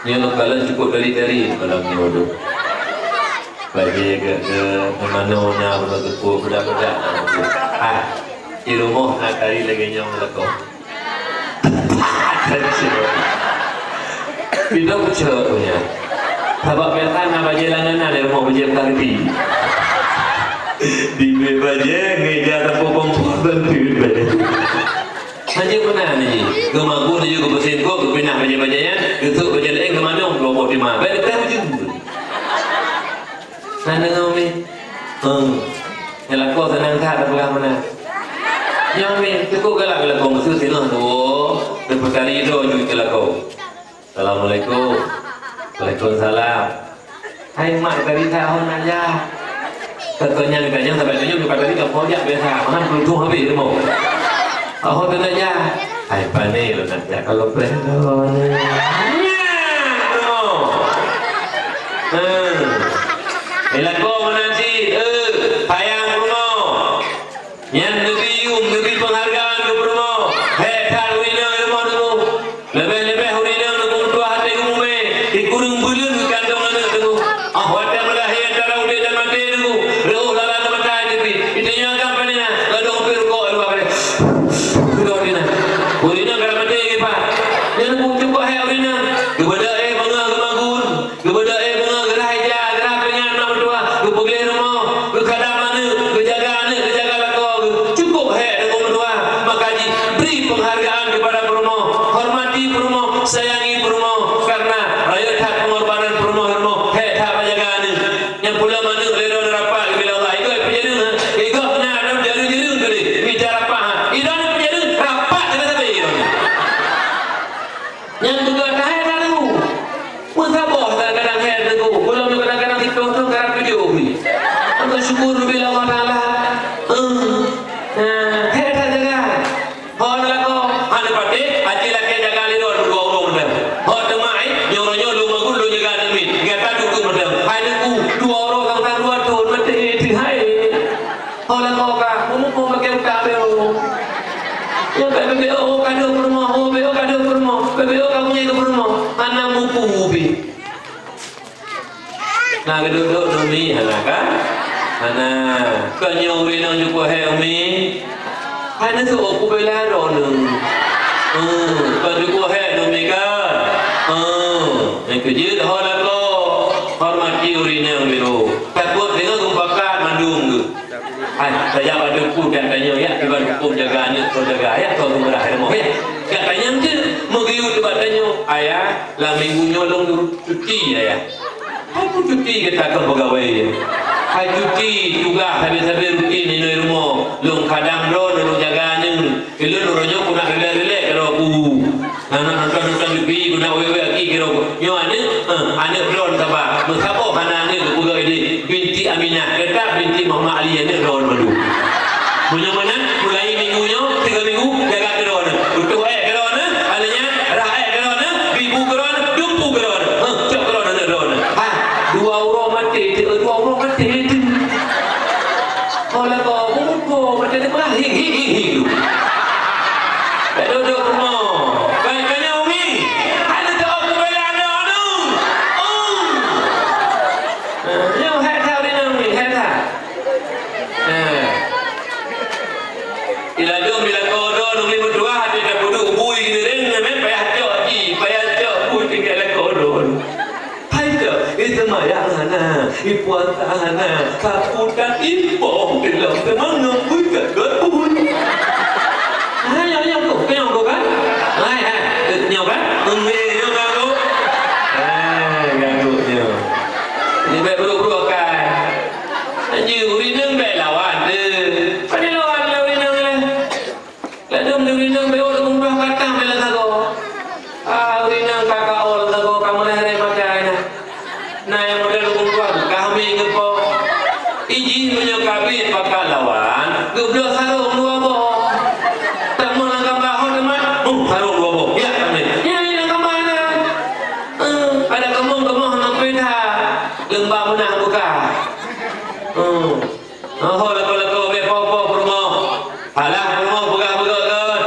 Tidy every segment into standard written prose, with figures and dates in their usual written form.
Yang kalau cukup dari kalau nyodoh bagi ke mana-mana berlaku budak-budak di rumah nak cari lagi yang berlaku kita ucap punya sebab mereka nak baca langanan dari rumah baca tadi di baca ngejar tepuk kompor dan tiba-tiba hanya pernah ni, gemaku ni juga bersin ko, kepinah baca-bacanya, itu baca lain kemana, kelompok di mana, baik tak macam. Nanda ngami, yang laku senang tak ada pegang mana. Yang ni, cukup galak kau mesti silah tu, berperkara itu juga laku. Assalamualaikum, Waalaikumsalam. Hai mak tadi tahun aja. Katanya sampai tunjuk bukan tadi kau jak biasa, mana beruntung habis tu mau. Oh, tu nak ya. Hai pani lo nak ya kalau prendo. Ela ko nanti payang Bruno. Yang lebih penghargaan ke Bruno. Hektar wina rumah tu. Lebih wina tu tua hati kumbe. Dikurung bulan kandung anak tu. Ah, wadah melahir antara udah dan mati tu. Roh lalan mata itu. Itu yang agak panina. Kadang perko luar balik. Urina kalau mati ke pak, jangan pun cuba hai urina. Kepada bunga kemagun, kepada bunga gerah hijau, gerah pengan nama dua, kepergi rumah, ke kadang mana, kejaga lakau, cukup hai dengan dua. Makaji beri penghargaan kepada perumo, hormati perumo, sayangi perumo, karena rakyat hak pengorbanan perumo hai hak penjagaan. Yang pula mana lero rapat bila Allah itu penjaga, itu nak ada penjaga tu ni, bicara apa? Itu yang juga kaya lalu musabah kadang-kadang kaya tu belum kadang-kadang itu tu kadang tujuh ni untuk syukur bila Allah Ta'ala kaya tak jaga hon lako ada pati haji laki jaga lirun dua orang macam hon temai nyoro-nyoro magun lu jaga demi kata dukung macam hai duku dua orang kang dua tahun mati itu hai hon lako kah umum pakai kabel ya BBO kado rumah, BBO kado rumah, BBO kamu punya rumah, anak buku ubi. Nah keduduk umi anak kan, anak kenyuri nang juga hai umi, anak tu aku bela ronung, kedua hai umi kan, yang kerja dah orang lo, hormati uri nang biru, takut dengan kumpakan mandung tu. Saya ada pun katanya ya tuan hukum jaganya kau jaga ayah kau berakhir mau ya katanya tu mengiut katanya ayah lah minggu nyolong cuti ayah aku cuti kita ke pegawai hai cuti juga habis-habis rutin di rumah long kadang ron lu jaganya kalau ronyo ku nak relek kalau aku nonton TV ku nak wewe aki kira nyo ane ron sabar musabo hanane ku pegawai ini binti Aminah kata binti Muhammad Ali ane ron malu punya mana mulai minggunya 3 minggu jaga keron untuk keron halnya rah keron bibu keron dumpu keron cok keron ada keron dua orang mati oleh kau macam ni pula hi duduk rumah baiknya umi ada jawab kepada anda yang hai tahu ni umi hai tahu di puasa hana kaputan impong dalam temangan pun kat pun. Yang tu kan? Nyok kan? Nyok gagu. Gagunya. Ni baik buruk-buruk kan. Anjir urinang baik lawan dia. Pada lawan lah urinang lah. Ladum dia urinang baik orang kumpulah katang dalam tago. Urinang kakak orang tago kamu dah hari makan. Nah yang model kumpulah kami ke po. Izin punya kabin pakai lawan. Geblok sarung dua bo. Tamu nak gambar hot teman. Sarung dua bo. Ya kami. Ya ini nak gambar mana? Ada kemung-kemung nak pindah. Lembah menang buka. Leko-leko bepo-po permoh. Halah permoh begah-begah kan.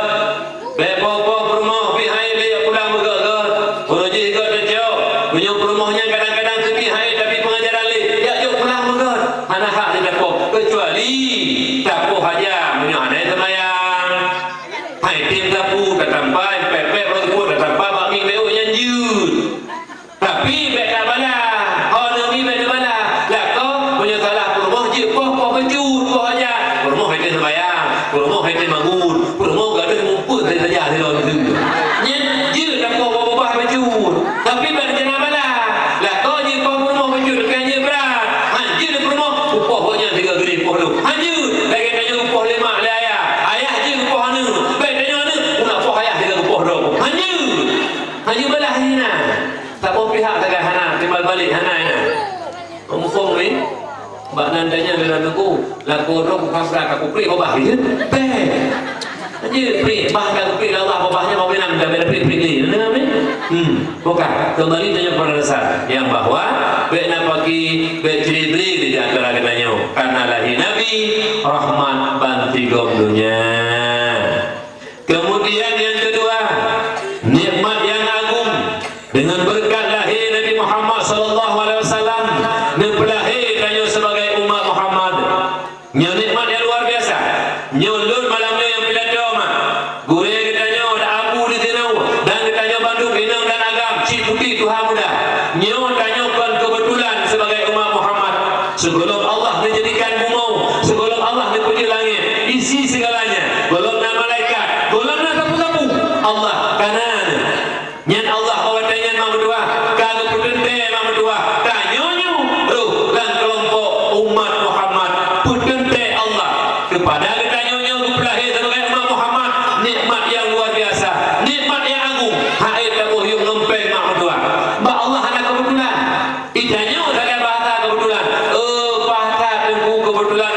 Bepo-po permoh bihai dia pulang begah kan. Uruji ikut dia. Punya permohnya kadang-kadang ke bihai tapi pengajaran li. Ya jom pulang begah. Hana hak dia bepo. Kecuali tapu haja punya ada semayang. Hai tim tapu ketampai pepek rokok ketampai bami beu nyanjut. Tapi bek kabala. Orang ni bek kabala. Lah kau punya salah permoh je poh bejut poh haja. Permoh hai dia semayang. Permoh hai dia bangun. Permoh gak ada ngumpul saja dia lawan tu. Nyen je dak poh babah bejut. Tapi bek jana bala. Lah kau je poh permoh bejut dekat je berat. Hanje dia permoh poh honya 3 geri poh tu. Hanje lagi tanya poh 5 le ayah. Ayah je poh anu. Bek tanya anu nak poh ayah 3 poh tu. Hanje belah hina. Tak mau pihak tak hana timbal balik hana ina. Mufong ni mbak nandanya dalam aku laku roh kafra aku pri obah dia. Be. Aje pri bah ka pri Allah obahnya mau benam dah beda pri ni. Dengar ni? Bukan. Kembali tanya pada dasar yang bahwa be nak bagi be ciri-ciri di antara katanya karena lahir Nabi rahmat banti dunia. Kemudian yang kedua, nikmat yang agung dengan berkat lahir Nabi Muhammad sallallahu alaihi wasallam dan lahir tanya sebagai umat Muhammad. Nya nikmat yang luar biasa. Nyulun malamnya yang pidato mak. Gure katanya ada abu di tinau dan katanya Bandung Inang dan Agam Ciputi Tuhan muda. Nyo tanya kan kebetulan sebagai umat Muhammad sebelum Allah menjadikan bumi, sebelum Allah dipuji langit, isi segalanya. Belum nama malaikat, belum nama sapu-sapu. Allah kanan. Nyan Allah kawatannya mang berdua, kagak putente mang berdua. Tanyonyo ruh dan kelompok umat Muhammad putente Allah kepada tanyonyo lahir sebagai umat Muhammad nikmat yang luar biasa, nikmat yang agung. Haid tabuh yung lempeng mang berdua. Ba Allah anak kebetulan. Itanyo saya bahasa kebetulan. Bahasa tengku kebetulan